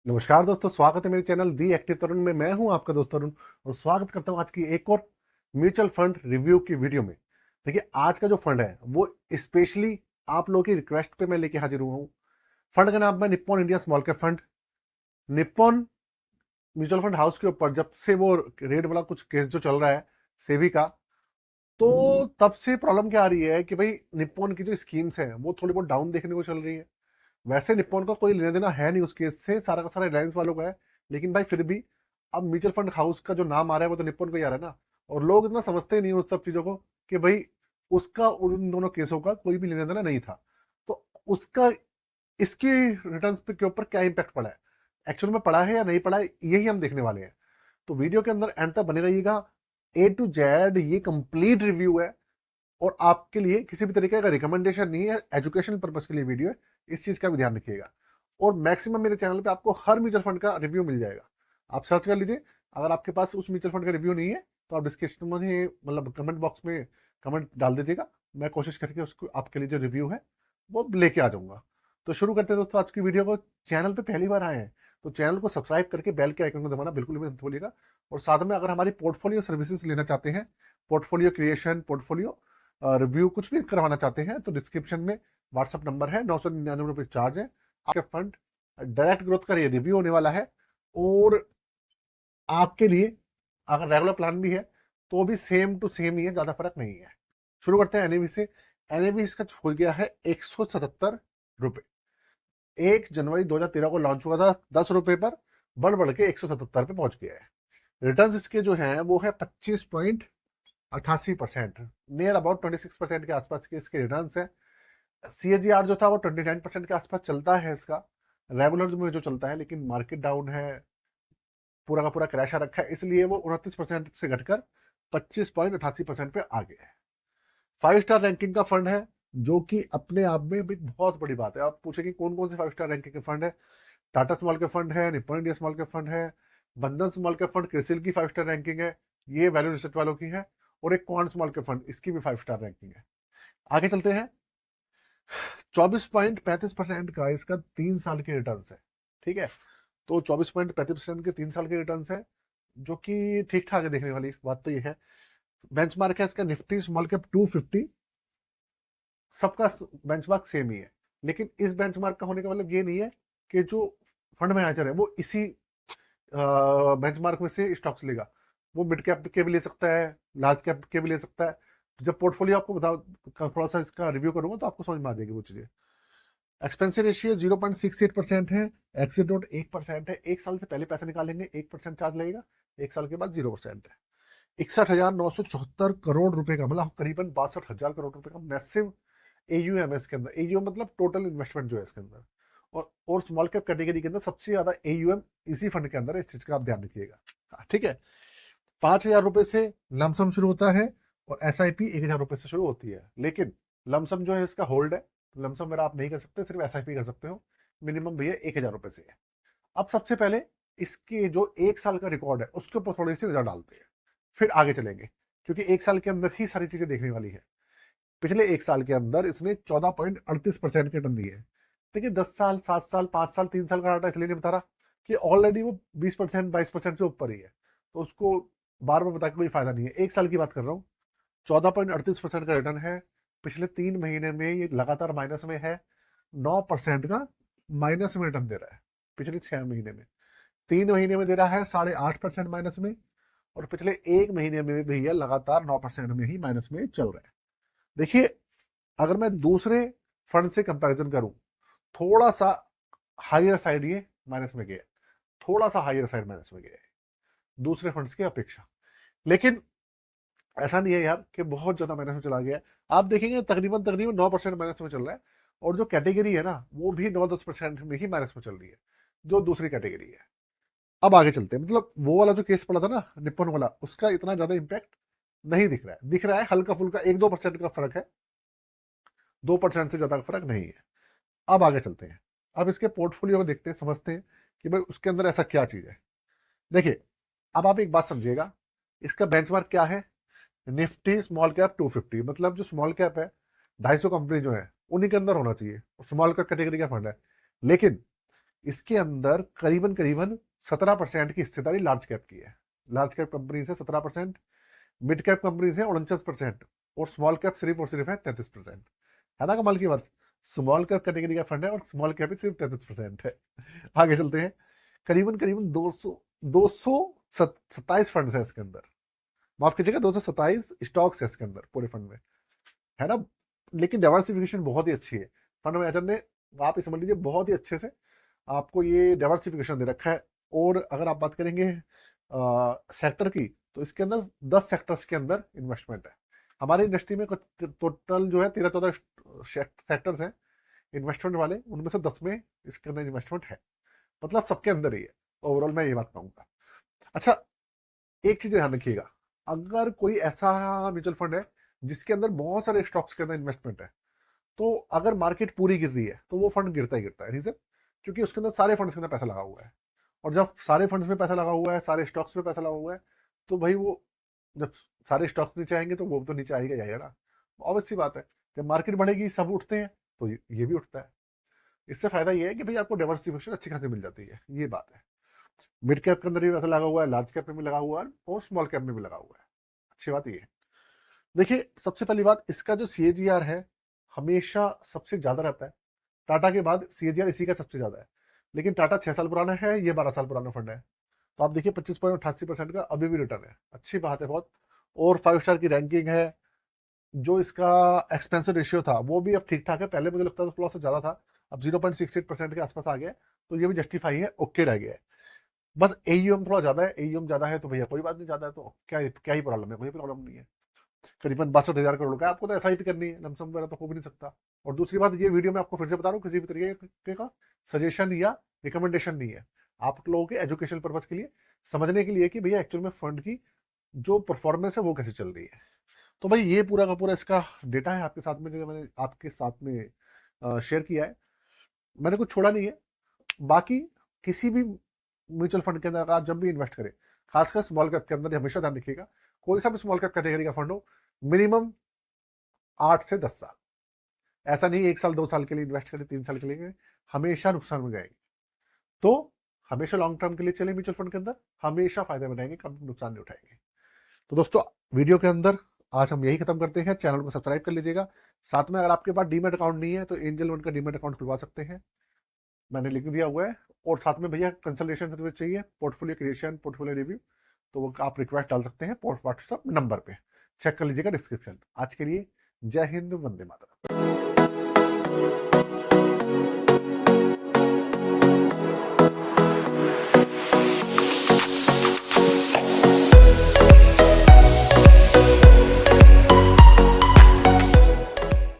नमस्कार दोस्तों, स्वागत है मेरे चैनल दी एक्टिव तरुण में। मैं हूं आपका दोस्त तरुण और स्वागत करता हूं आज की एक और म्यूचुअल फंड रिव्यू की वीडियो में। देखिए, आज का जो फंड है वो स्पेशली आप लोगों की रिक्वेस्ट पे मैं लेके हाजिर हुआ हूं। फंड का नाम है Nippon India small cap fund. Nippon mutual fund house के ऊपर जब से वो रेड वाला कुछ केस जो चल रहा है सेबी का, तो तब से प्रॉब्लम क्या आ रही है कि भाई निप्पॉन की जो स्कीम्स है वो थोड़ी बहुत डाउन देखने को चल रही है। वैसे निप्पॉन का कोई लेना देना है नहीं उस केस से, सारा का सारा रिलायंस वालों का है। लेकिन भाई फिर भी अब म्यूचुअल फंड हाउस का जो नाम आ रहा है वो तो निप्पॉन का ही आ रहा है ना। और लोग इतना समझते नहीं उस सब चीजों को कि भाई उसका उन दोनों केसों का कोई भी लेना देना नहीं था। तो उसका इसकी रिटर्न्स पे के ऊपर क्या इम्पैक्ट पड़ा है, एक्चुअल में पड़ा है या नहीं पड़ा है, यही हम देखने वाले हैं। तो वीडियो के अंदर एंड तक बने रहिएगा। ए टू जेड ये कंप्लीट रिव्यू है और आपके लिए किसी भी तरीके का रिकमेंडेशन नहीं है, एजुकेशन पर्पज के लिए वीडियो है। इस चीज का भी ध्यान रखिएगा। और मैक्सिमम मेरे चैनल पे आपको हर म्यूचुअल फंड का रिव्यू मिल जाएगा। आप सर्च कर लीजिए। अगर आपके पास उस म्यूचुअल फंड का रिव्यू नहीं है तो आप डिस्क्रिप्शन में मतलब कमेंट बॉक्स में कमेंट डाल दीजिएगा। मैं कोशिश करके उसको आपके लिए जो रिव्यू है वो लेके आ जाऊंगा। तो शुरू करते हैं दोस्तों आज की वीडियो को। चैनल पे पहली बार आए हैं तो चैनल को सब्सक्राइब करके बेल के आइकन को दबाना बिल्कुल भी मत भूलिएगा। और साथ में अगर हमारी पोर्टफोलियो सर्विसेज लेना चाहते हैं, पोर्टफोलियो क्रिएशन, पोर्टफोलियो रिव्यू कुछ भी करवाना चाहते हैं, तो डिस्क्रिप्शन में व्हाट्सअप नंबर है, 999 रुपये चार्ज है। आपके फंड डायरेक्ट ग्रोथ का ये रिव्यू होने वाला है। और आपके लिए अगर रेगुलर प्लान भी है तो भी सेम टू सेम ही है, ज्यादा फर्क नहीं है। शुरू करते हैं एनएवी से। एनएवी इसका हो गया है 177 रुपये। 1 जनवरी 2013 को लॉन्च हुआ था 10 रुपए पर, बढ़ बढ़ के 177 पे पहुंच गया है। रिटर्न इसके जो है वो है 25.88%, नियर अबाउट 26% के आसपास के इसके रिटर्न है। सीएजीआर जो था वो 29% के आसपास चलता है इसका रेगुलर में जो चलता है, लेकिन मार्केट डाउन है, पूरा का पूरा क्रैश आ रखा है, इसलिए वो 29% से घटकर 25.88% पे आ गया है। 5 स्टार रैंकिंग का फंड है, जो कि अपने आप में भी बहुत बड़ी बात है। आप पूछेंगे कौन कौन से 5 स्टार रैंकिंग के फंड है। टाटा स्मॉल के फंड है, निप्पॉन इंडिया स्मॉल के फंड है, बंधन स्मॉल के फंड, क्रिसिल की 5 स्टार रैंकिंग है, ये वैल्यू रिसर्च वालों की है। और एक क्वांट स्मॉल के फंड, इसकी भी 5 स्टार रैंकिंग है। आगे चलते हैं। 24.35% का इसका 3 साल के रिटर्न है। ठीक है, तो 24.35% के 3 साल के रिटर्न है, जो कि ठीक ठाक है। देखने वाली बात तो ये है। बेंचमार्क है इसका निफ्टी स्मॉल कैप 250। सबका बेंचमार्क सेम ही है, लेकिन इस बेंचमार्क का होने का मतलब ये नहीं है कि जो फंड मैनेजर है वो इसी बेंचमार्क में से स्टॉक्स लेगा। वो मिड कैप के भी ले सकता है, लार्ज कैप के भी ले सकता है। जब पोर्टफोलियो आपको बताओ, थोड़ा सा इसका रिव्यू करूंगा तो आपको समझ में आ जाएगी वो चीजें। एक्सपेंसिव रेशियो 0.68% है। एक्सिट नोट 1% है। 1 साल से पहले पैसे निकालेंगे 1% चार्ज लगेगा, 1 साल के बाद 0% है। 61,974 करोड़ रुपए का, मतलब करीबन 62,000 करोड़ रुपए का मैसिव एयूएम है इसके अंदर। एयूएम मतलब टोटल इन्वेस्टमेंट जो है इसके अंदर। और स्मॉल कैप कैटेगरी के अंदर सबसे ज्यादा एयूएम इसी फंड के अंदर है। इस चीज का आप ध्यान रखिएगा। हाँ, ठीक है। 5,000 रुपए से लमसम शुरू होता है और एसआईपी 1,000 रुपए से शुरू होती है। लेकिन लमसम जो है इसका होल्ड है, लमसम मेरा आप नहीं कर सकते, सिर्फ एसआईपी कर सकते हो। मिनिमम भैया 1,000 रुपए से है। अब सबसे पहले इसके जो 1 साल का रिकॉर्ड है उसके ऊपर थोड़ी सी नजर डालते हैं, फिर आगे चलेंगे, क्योंकि 1 साल के अंदर ही सारी चीजें देखने वाली है। पिछले 1 साल के अंदर इसने 14.38% के रिटर्न दिए हैं। देखिए, 10 साल, 7 साल, 5 साल, 3 साल का डाटा इसलिए नहीं बता रहा कि ऑलरेडी वो 20%, 22% से ऊपर ही है, तो उसको बार बार बता के कोई फायदा नहीं है। 1 साल की बात कर रहा हूँ। 14.38% का रिटर्न है। पिछले 3 महीने में ये लगातार माइनस में है। 9% का माइनस में रिटर्न दे रहा है पिछले 6 महीने में। 3 महीने में दे रहा है 8.5% माइनस में। और पिछले 1 महीने में भी भैया लगातार 9% में ही माइनस में चल रहा है। देखिए, अगर मैं दूसरे फंड से कंपैरिजन करूं, थोड़ा सा हायर साइड ये माइनस में गया है, थोड़ा सा हायर साइड माइनस में गया है दूसरे फंड्स की अपेक्षा। लेकिन ऐसा नहीं है यार कि बहुत ज्यादा माइनस में चला गया है। आप देखेंगे तकरीबन तकरीबन 9% माइनस में चल रहा है। और जो कैटेगरी है ना वो भी 9-10% में ही माइनस में चल रही है, जो दूसरी कैटेगरी है। अब आगे चलते हैं। मतलब वो वाला जो केस पड़ा था ना निप्पन वाला, उसका इतना ज्यादा इंपैक्ट नहीं दिख रहा है। दिख रहा है हल्का फुल्का 1-2% का फर्क है, 2% से ज्यादा का फर्क नहीं है। अब आगे चलते हैं। अब इसके पोर्टफोलियो को देखते हैं, समझते हैं कि भाई उसके अंदर ऐसा क्या चीज है। देखिए, अब आप एक बात समझिएगा, इसका बेंचमार्क क्या है। निफ्टी स्मॉल कैप 250, मतलब जो स्मॉल कैप है 250 कंपनी जो है उन्हीं के अंदर होना चाहिए, स्मॉल कैप कैटेगरी का फंड है। लेकिन इसके अंदर करीबन करीबन 17% की हिस्सेदारी लार्ज कैप की है। लार्ज कैप कंपनी से 17%, मिड कैप कंपनी से 49%, और स्मॉल कैप सिर्फ और सिर्फ है 33%। है ना कमाल की बात। स्मॉल कैप कैटेगरी का फंड है और स्मॉल कैप ही सिर्फ 33% है। आगे चलते हैं। करीबन करीबन 227 फंड है इसके अंदर, माफ कीजिएगा 227 स्टॉक्स है इसके अंदर पूरे फंड में, है ना। लेकिन डाइवर्सिफिकेशन बहुत ही अच्छी है। फंड मैनेजर ने, आप ये समझ लीजिए, बहुत ही अच्छे से आपको ये डाइवर्सिफिकेशन दे रखा है। और अगर आप बात करेंगे सेक्टर की, तो इसके अंदर 10 सेक्टर्स के अंदर इन्वेस्टमेंट है। हमारी इंडस्ट्री में टोटल जो है 13-14 सेक्टर्स हैं इन्वेस्टमेंट वाले, उनमें से 10 में इसके अंदर इन्वेस्टमेंट है, मतलब सबके अंदर ही है। ओवरऑल मैं ये बात कहूंगा। अच्छा, एक चीज ध्यान रखिएगा, अगर कोई ऐसा म्यूचुअल फंड है जिसके अंदर बहुत सारे स्टॉक्स के अंदर इन्वेस्टमेंट है, तो अगर मार्केट पूरी गिर रही है तो वो फंड गिरता ही गिरता है। रीजन, क्योंकि उसके अंदर सारे फंड्स के अंदर पैसा लगा हुआ है, और जब सारे फंड्स में पैसा लगा हुआ है, सारे स्टॉक्स में पैसा लगा हुआ है, तो भाई वो जब सारे स्टॉक्स नीचे आएंगे तो वो तो नीचे आएगा जाएगा ना। ऑब्वियस सी बात है, जब मार्केट बढ़ेगी सब उठते हैं, तो ये भी उठता है। इससे फायदा ये है कि भाई आपको डाइवर्सिफिकेशन अच्छी खासी मिल जाती है, ये बात है। मिड कैप के अंदर भी पैसा लगा हुआ है, लार्ज कैप में भी लगा हुआ है, और स्मॉल कैप में भी लगा हुआ है। अच्छी बात ये है। देखिए, सबसे पहली बात, इसका जो CAGR है हमेशा सबसे ज्यादा रहता है। टाटा के बाद CAGR इसी का सबसे ज्यादा है। लेकिन टाटा 6 साल पुराना है, ये 12 साल पुराना फंड है। तो आप देखिए 25.88% का अभी भी रिटर्न है, अच्छी बात है बहुत। और 5 स्टार की रैंकिंग है। जो इसका एक्सपेंसिव रेशियो था वो भी अब ठीक ठाक है, पहले मुझे लगता था थोड़ा सा ज्यादा था, अब 0.68% के आसपास आ गया है, तो ये भी जस्टिफाई है, ओके रह गया है। बस AUM थोड़ा ज्यादा है, AUM ज्यादा है तो भैया कोई बात नहीं, ज्यादा है तो क्या ही प्रॉब्लम है, कोई प्रॉब्लम नहीं है। करीबन 62,000 करोड़ का, आपको तो SIP करनी है, लमसम वगैरह तो हो भी नहीं सकता। और दूसरी बात, ये वीडियो मैं आपको फिर से बता रहा हूँ, किसी भी तरीके का सजेशन या रिकमेंडेशन नहीं है, आप लोगों के एजुकेशन पर्पज के लिए, समझने के लिए कि भैया एक्चुअल में फंड की जो परफॉर्मेंस है वो कैसे चल रही है। तो भाई ये पूरा का पूरा इसका डेटा है आपके साथ में, जो मैंने आपके साथ में शेयर किया है, मैंने कुछ छोड़ा नहीं है। बाकी किसी भी म्यूचुअल फंड के अंदर आप जब भी इन्वेस्ट करें, खासकर स्मॉल कैप के अंदर, हमेशा ध्यान रखिएगा, कोई सा भी स्मॉल कैप कैटेगरी का फंड हो, मिनिमम 8 से 10 साल, ऐसा नहीं 1 साल 2 साल के लिए इन्वेस्ट करें, 3 साल के लिए, हमेशा नुकसान में जाएंगे। तो हमेशा लॉन्ग टर्म के लिए चले म्यूचुअल फंड के अंदर, हमेशा फायदे बनाएंगे, कभी नुकसान नहीं उठाएंगे। तो दोस्तों, वीडियो के अंदर आज हम यही खत्म करते हैं। चैनल को सब्सक्राइब कर लीजिएगा। साथ में अगर आपके पास डीमेट अकाउंट नहीं है तो एंजल वन का डीमेट अकाउंट खुलवा सकते हैं, मैंने लिख दिया हुआ है। और साथ में भैया कंसल्टेशन सर्विस चाहिए, पोर्टफोलियो क्रिएशन, पोर्टफोलियो रिव्यू, तो वो आप रिक्वेस्ट डाल सकते हैं व्हाट्सएप नंबर पे, चेक कर लीजिएगा डिस्क्रिप्शन। आज के लिए जय हिंद, वंदे मातरम।